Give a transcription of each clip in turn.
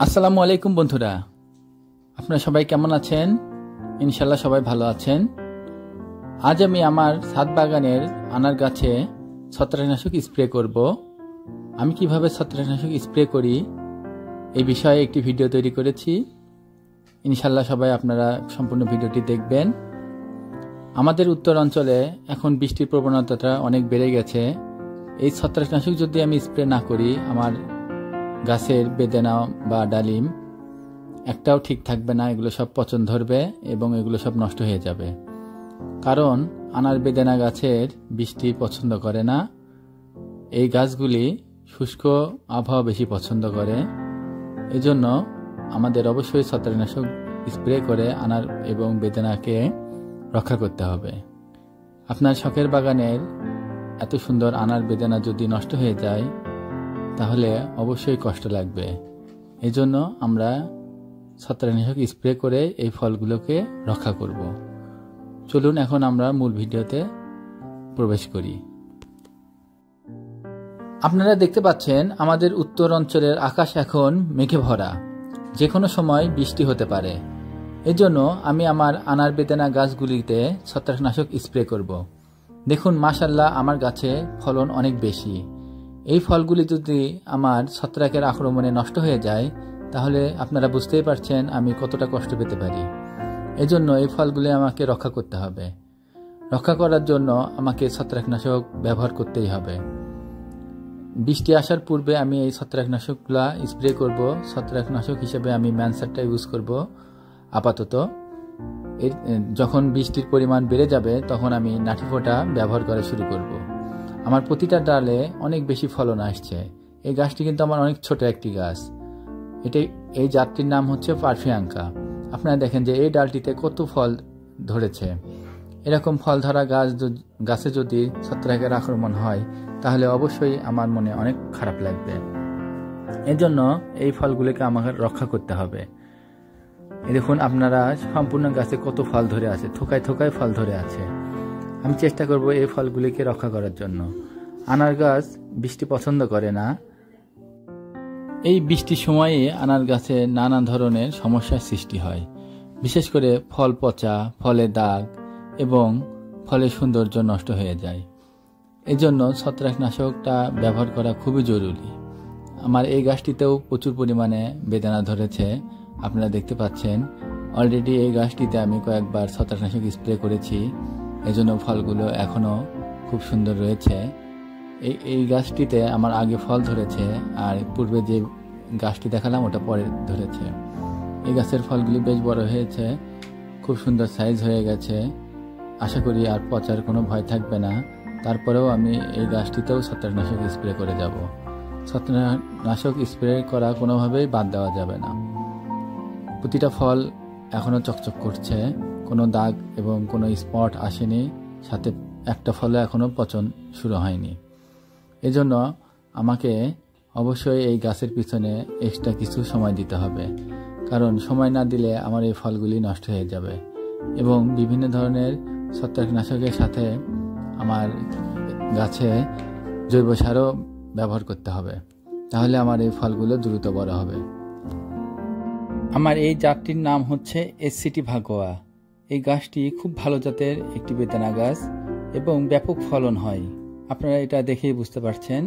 আসসালামু আলাইকুম বন্ধুরা, আপনারা সবাই কেমন আছেন? ইনশাল্লাহ সবাই ভালো আছেন। আজ আমি আমার ছাদ বাগানের আনার গাছে ছত্রাকনাশক স্প্রে করব। আমি কিভাবে ছত্রাকনাশক স্প্রে করি এই বিষয়ে একটি ভিডিও তৈরি করেছি। ইনশাল্লাহ সবাই আপনারা সম্পূর্ণ ভিডিওটি দেখবেন। আমাদের উত্তর অঞ্চলে এখন বৃষ্টির প্রবণতাটা অনেক বেড়ে গেছে। এই ছত্রাকনাশক যদি আমি স্প্রে না করি, আমার গাছের বেদানা বা ডালিম একটাও ঠিক থাকবে না, এগুলো সব পচন ধরবে এবং এগুলো সব নষ্ট হয়ে যাবে। কারণ আনার বেদানা গাছের বৃষ্টি পছন্দ করে না। এই গাছগুলি শুষ্ক আবহাওয়া বেশি পছন্দ করে। এজন্য আমাদের অবশ্যই ছত্রাকনাশক স্প্রে করে আনার এবং বেদানাকে রক্ষা করতে হবে। আপনার শখের বাগানের এত সুন্দর আনার বেদানা যদি নষ্ট হয়ে যায় তাহলে অবশ্যই কষ্ট লাগবে। এজন্য আমরা ছত্রাকনাশক স্প্রে করে এই ফলগুলোকে রক্ষা করব। চলুন এখন আমরা মূল ভিডিওতে প্রবেশ করি। আপনারা দেখতে পাচ্ছেন আমাদের উত্তর অঞ্চলের আকাশ এখন মেঘে ভরা, যে কোনো সময় বৃষ্টি হতে পারে। এজন্য আমি আমার আনার বেদানা গাছগুলিতে ছত্রাকনাশক স্প্রে করব। দেখুন, মাশাআল্লাহ আমার গাছে ফলন অনেক বেশি। এই ফলগুলি যদি আমার ছত্রাকের আক্রমণে নষ্ট হয়ে যায় তাহলে আপনারা বুঝতেই পারছেন আমি কতটা কষ্ট পেতে পারি। এজন্য এই ফলগুলি আমাকে রক্ষা করতে হবে। রক্ষা করার জন্য আমাকে ছত্রাকনাশক ব্যবহার করতেই হবে। বৃষ্টি আসার পূর্বে আমি এই ছত্রাকনাশকগুলা স্প্রে করব। ছত্রাকনাশক হিসেবে আমি ম্যানসারটা ইউজ করব আপাতত। যখন বৃষ্টির পরিমাণ বেড়ে যাবে তখন আমি নাঠিফোঁটা ব্যবহার করা শুরু করব। আমার প্রতিটা ডালে অনেক বেশি ফলন আসছে। এই গাছটি কিন্তু আমার অনেক ছোট একটি গাছ। এই জাতটির নাম হচ্ছে পারফিয়াঙ্কা। আপনারা দেখেন যে এই ডালটিতে কত ফল ধরেছে। এরকম ফল ধরা গাছে যদি ছত্রাকের আক্রমণ হয় তাহলে অবশ্যই আমার মনে অনেক খারাপ লাগবে। এজন্য এই ফলগুলিকে আমাকে রক্ষা করতে হবে। দেখুন আপনারা সম্পূর্ণ গাছে কত ফল ধরে আছে, থোকায় থোকায় ফল ধরে আছে। আমি চেষ্টা করব এই ফলগুলিকে রক্ষা করার জন্য। আনার গাছ বৃষ্টি পছন্দ করে না। এই বৃষ্টির সময়ে আনার গাছে নানা ধরনের সমস্যার সৃষ্টি হয়। বিশেষ করে ফল পচা, ফলে দাগ এবং ফলের সৌন্দর্য নষ্ট হয়ে যায়। এজন্য ছত্রাকনাশকটা ব্যবহার করা খুবই জরুরি। আমার এই গাছটিতেও প্রচুর পরিমাণে বেদানা ধরেছে, আপনারা দেখতে পাচ্ছেন। অলরেডি এই গাছটিতে আমি কয়েকবার ছত্রাকনাশক স্প্রে করেছি, এজন্য ফলগুলো এখনো খুব সুন্দর রয়েছে। এই গাছটিতে আমার আগে ফল ধরেছে, আর পূর্বে যে গাছটি দেখালাম ওটা পরে ধরেছে। এই গাছের ফলগুলি বেশ বড় হয়েছে, খুব সুন্দর সাইজ হয়ে গেছে। আশা করি আর পচার কোনো ভয় থাকবে না। তারপরেও আমি এই গাছটিতেও ছত্রাকনাশক স্প্রে করে যাব। ছত্রাকনাশক স্প্রে করা কোনোভাবেই বাদ দেওয়া যাবে না। প্রতিটা ফল এখনো চকচক করছে, কোনো দাগ এবং কোনো স্পট আসেনি, সাথে একটা ফলে এখনো পচন শুরু হয়নি। এজন্য আমাকে অবশ্যই এই গাছের পিছনে এক্সট্রা কিছু সময় দিতে হবে, কারণ সময় না দিলে আমার এই ফলগুলি নষ্ট হয়ে যাবে। এবং বিভিন্ন ধরনের ছত্রাকনাশকের সাথে আমার গাছে জৈব সারও ব্যবহার করতে হবে, তাহলে আমার এই ফলগুলো দ্রুত বড় হবে। আমার এই জাতটির নাম হচ্ছে এসসিটি ভাগোয়া। এই গাছটি খুব ভালো জাতের একটি বেদানা গাছ এবং ব্যাপক ফলন হয়। আপনারা এটা দেখেই বুঝতে পারছেন।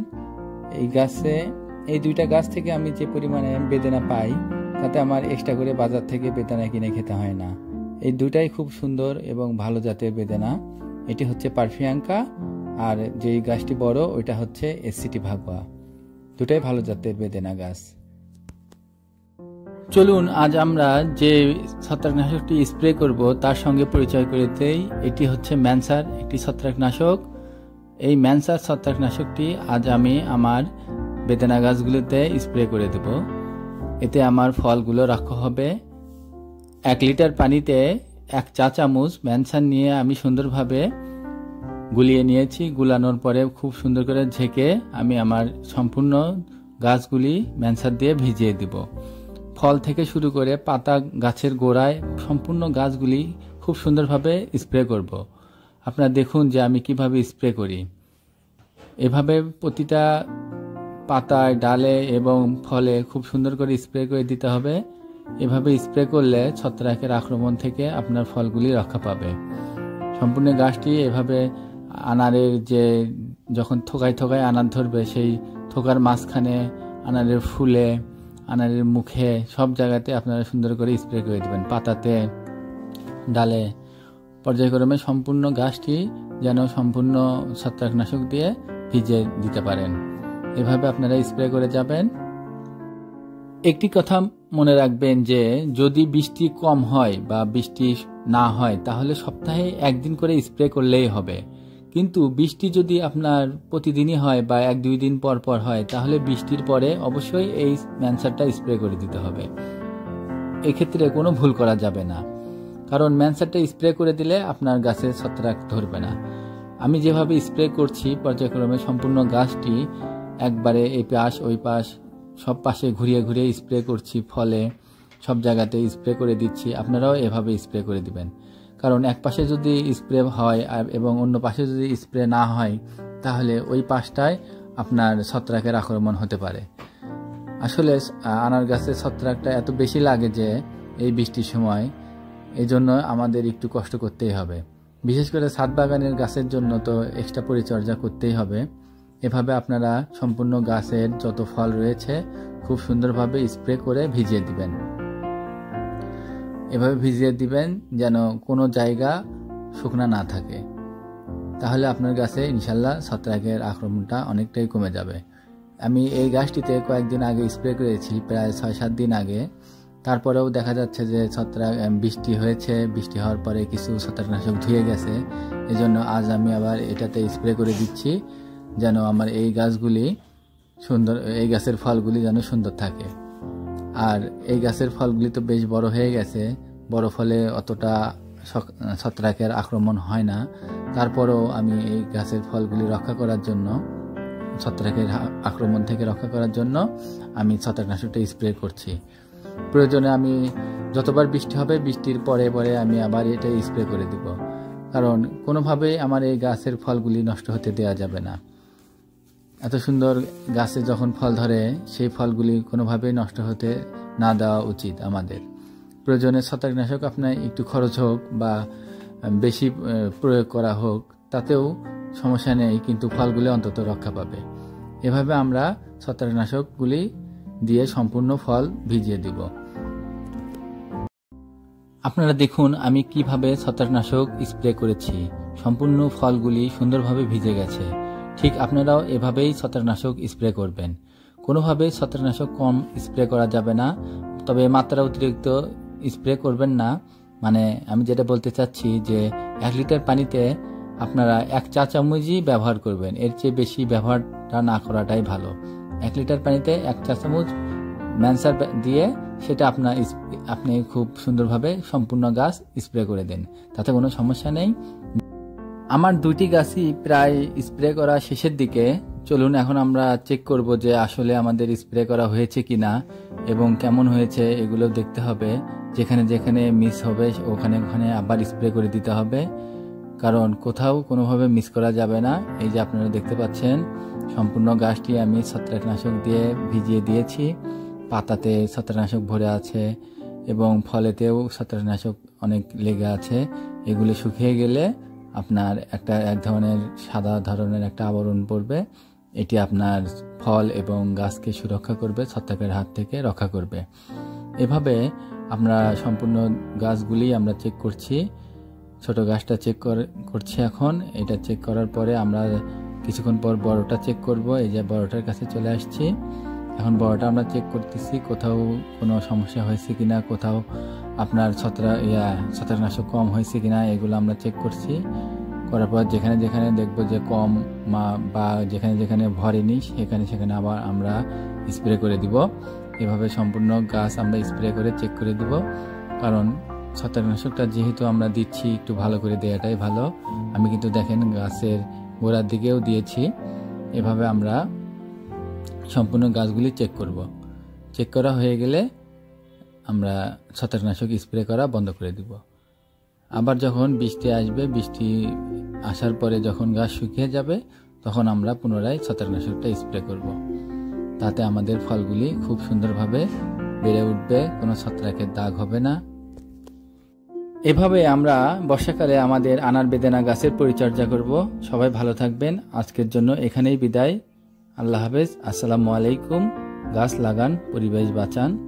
এই দুইটা গাছ থেকে আমি যে পরিমাণে বেদানা পাই তাতে আমার এক্সট্রা করে বাজার থেকে বেদানা কিনে খেতে হয় না। এই দুইটাই খুব সুন্দর এবং ভালো জাতের বেদানা। এটি হচ্ছে পারফিয়াঙ্কা, আর যেই গাছটি বড় ওইটা হচ্ছে এসসিটি ভাগোয়া। দুটাই ভালো জাতের বেদানা গাছ। চলুন আজ আমরা যে ছত্রাকনাশকটি স্প্রে করব তার সঙ্গে পরিচয় করে দেই। এটি হচ্ছে ম্যানসার একটি ছত্রাকনাশক। এই ম্যানসার ছত্রাকনাশকটি আজ আমি আমার বেদানা গাছগুলোতে স্প্রে করে দেব। এতে আমার ফলগুলো রক্ষা হবে। 1 লিটার পানিতে 1 চা চামচ ম্যানসার নিয়ে আমি সুন্দরভাবে গুলিয়ে নিয়েছি। গুলানোর পরে খুব সুন্দর করে ঝেঁকে আমি আমার সম্পূর্ণ গাছগুলি ম্যানসার দিয়ে ভিজিয়ে দেব। ফল থেকে শুরু করে পাতা, গাছের গোড়ায় সম্পূর্ণ গাছগুলি খুব সুন্দরভাবে স্প্রে করব। আপনারা দেখুন যে আমি কিভাবে স্প্রে করি। এভাবে প্রতিটা পাতায়, ডালে এবং ফলে খুব সুন্দর করে স্প্রে করে দিতে হবে। এভাবে স্প্রে করলে ছত্রাকের আক্রমণ থেকে আপনার ফলগুলি রক্ষা পাবে। সম্পূর্ণ গাছটি এভাবে আনারের যে যখন থোকায় থোকায় আনার ধরবে, সেই থোকার মাঝখানে, আনারের ফুলে, আনারের মুখে, সব জায়গাতে আপনারা সুন্দর করে স্প্রে করে দেবেন। পাতাতে, ডালে, পর্যায়ক্রমে সম্পূর্ণ গাছটি যেন সম্পূর্ণ ছত্রাকনাশক দিয়ে ভিজিয়ে দিতে পারেন। এভাবে আপনারা স্প্রে করে যাবেন। একটি কথা মনে রাখবেন যে যদি বৃষ্টি কম হয় বা বৃষ্টি না হয় তাহলে সপ্তাহে একদিন করে স্প্রে করলেই হবে। কিন্তু বৃষ্টি যদি আপনার প্রতিদিনই হয় বা 1-2 দিন পর পর হয় তাহলে বৃষ্টির পরে অবশ্যই এই ম্যানসারটা স্প্রে করে দিতে হবে। এক্ষেত্রে কোনো ভুল করা যাবে না, কারণ ম্যানসারটা স্প্রে করে দিলে আপনার গাছে ছত্রাক ধরবে না। আমি যেভাবে স্প্রে করছি পর্যায়ক্রমে সম্পূর্ণ গাছটি একবারে এই পাশ ওই পাশ সব পাশে ঘুরিয়ে ঘুরিয়ে স্প্রে করছি, ফলে সব জায়গাতে স্প্রে করে দিচ্ছি। আপনারাও এভাবে স্প্রে করে দিবেন, কারণ এক পাশে যদি স্প্রে হয় এবং অন্য পাশে যদি স্প্রে না হয় তাহলে ওই পাশটায় আপনার ছত্রাকের আক্রমণ হতে পারে। আসলে আনার গাছের ছত্রাকটা এত বেশি লাগে যে এই বৃষ্টির সময়, এই জন্য আমাদের একটু কষ্ট করতেই হবে। বিশেষ করে ছাদ বাগানের গাছের জন্য তো এক্সট্রা পরিচর্যা করতেই হবে। এভাবে আপনারা সম্পূর্ণ গাছের যত ফল রয়েছে খুব সুন্দরভাবে স্প্রে করে ভিজিয়ে দিবেন। এভাবে ভিজিয়ে দিবেন যেন কোনো জায়গা শুকনা না থাকে, তাহলে আপনার গাছে ইনশাল্লাহ ছত্রাকের আক্রমণটা অনেকটাই কমে যাবে। আমি এই গাছটিতে কয়েকদিন আগে স্প্রে করেছি, প্রায় 6-7 দিন আগে। তারপরেও দেখা যাচ্ছে যে ছত্রাক বৃষ্টি হয়েছে, বৃষ্টি হওয়ার পরে কিছু ছত্রাকনাশক ধুয়ে গেছে। এজন্য আজ আমি আবার এটাতে স্প্রে করে দিচ্ছি যেন আমার এই গাছগুলি সুন্দর, এই গাছের ফলগুলি যেন সুন্দর থাকে। আর এই গাছের ফলগুলি তো বেশ বড় হয়ে গেছে, বড় ফলে অতটা ছত্রাকের আক্রমণ হয় না। তারপরেও আমি এই গাছের ফলগুলি রক্ষা করার জন্য, ছত্রাকের আক্রমণ থেকে রক্ষা করার জন্য আমি ছত্রাকনাশকটা স্প্রে করছি। প্রয়োজনে আমি যতবার বৃষ্টি হবে বৃষ্টির পরে পরে আমি আবার এটা স্প্রে করে দিব, কারণ কোনোভাবেই আমার এই গাছের ফলগুলি নষ্ট হতে দেওয়া যাবে না। এত সুন্দর গাছে যখন ফল ধরে সেই ফলগুলি কোনোভাবেই নষ্ট হতে না দেওয়া উচিত আমাদের। প্রয়োজনে ছত্রাকনাশক আপনার একটু খরচ হোক বা বেশি প্রয়োগ করা হোক তাতেও সমস্যা নেই, কিন্তু ফলগুলি অন্তত রক্ষা পাবে। এভাবে আমরা ছত্রাকনাশকগুলি দিয়ে সম্পূর্ণ ফল ভিজিয়ে দিব। আপনারা দেখুন আমি কিভাবে ছত্রাকনাশক স্প্রে করেছি, সম্পূর্ণ ফলগুলি সুন্দরভাবে ভিজে গেছে। ঠিক আপনারাও এভাবেই ছত্রাকনাশক স্প্রে করবেন। কোনোভাবেই ছত্রাকনাশক কম স্প্রে করা যাবে না, তবে মাত্রা অতিরিক্ত স্প্রে করবেন না। মানে আমি যেটা বলতে চাচ্ছি যে 1 লিটার পানিতে আপনারা 1 চা চামচই ব্যবহার করবেন, এর চেয়ে বেশি ব্যবহারটা না করাটাই ভালো। 1 লিটার পানিতে 1 চা চামচ ম্যানসার দিয়ে সেটা আপনি খুব সুন্দরভাবে সম্পূর্ণ গাছ স্প্রে করে দেন, তাতে কোনো সমস্যা নেই। আমার 2টি গাছই প্রায় স্প্রে করা শেষের দিকে। চলুন এখন আমরা চেক করব যে আসলে আমাদের স্প্রে করা হয়েছে কিনা এবং কেমন হয়েছে এগুলো দেখতে হবে। যেখানে যেখানে মিস হবে ওখানে ওখানে আবার স্প্রে করে দিতে হবে, কারণ কোথাও কোনোভাবে মিস করা যাবে না। এই যে আপনারা দেখতে পাচ্ছেন সম্পূর্ণ গাছটি আমি ছত্রাকনাশক দিয়ে ভিজিয়ে দিয়েছি। পাতাতে ছত্রাকনাশক ভরে আছে এবং ফলেতেও ছত্রাকনাশক অনেক লেগে আছে। এগুলো শুকিয়ে গেলে আপনার এক ধরনের সাদা ধরনের একটা আবরণ পড়বে। এটি আপনার ফল এবং গাছকে সুরক্ষা করবে, ছত্রাকের হাত থেকে রক্ষা করবে। এভাবে আমরা সম্পূর্ণ গাছগুলি আমরা চেক করছি। ছোট গাছটা চেক করছি এখন। এটা চেক করার পরে আমরা কিছুক্ষণ পর বড়টা চেক করব। এই যে বড়টার কাছে চলে আসছি। এখন বড়টা আমরা চেক করতেছি কোথাও কোনো সমস্যা হয়েছে কিনা, কোথাও আপনার ছত্রাকনাশক কম হয়েছে কিনা, এগুলো আমরা চেক করছি। করার পর যেখানে যেখানে দেখবো যে কম বা যেখানে যেখানে ভরেনি সেখানে আবার আমরা স্প্রে করে দিব। এভাবে সম্পূর্ণ গাছ আমরা স্প্রে করে চেক করে দিব, কারণ ছত্রাকনাশকটা যেহেতু আমরা দিচ্ছি একটু ভালো করে দেওয়াটাই ভালো। আমি কিন্তু দেখেন গাছের গোড়ার দিকেও দিয়েছি। এভাবে আমরা সম্পূর্ণ গাছগুলি চেক করব। চেক করা হয়ে গেলে আমরা ছত্রাকনাশক স্প্রে করা বন্ধ করে দিব। আবার যখন বৃষ্টি আসবে, বৃষ্টি আসার পরে যখন গাছ শুকিয়ে যাবে তখন আমরা পুনরায় ছত্রাকনাশকটা স্প্রে করব। তাতে আমাদের ফলগুলি খুব সুন্দরভাবে বেড়ে উঠবে, কোনো ছত্রাকের দাগ হবে না। এভাবে আমরা বর্ষাকালে আমাদের আনার বেদেনা গাছের পরিচর্যা করব। সবাই ভালো থাকবেন। আজকের জন্য এখানেই বিদায়। আল্লাহ হাফেজ। আসসালামু আলাইকুম। গাছ লাগান, পরিবেশ বাঁচান।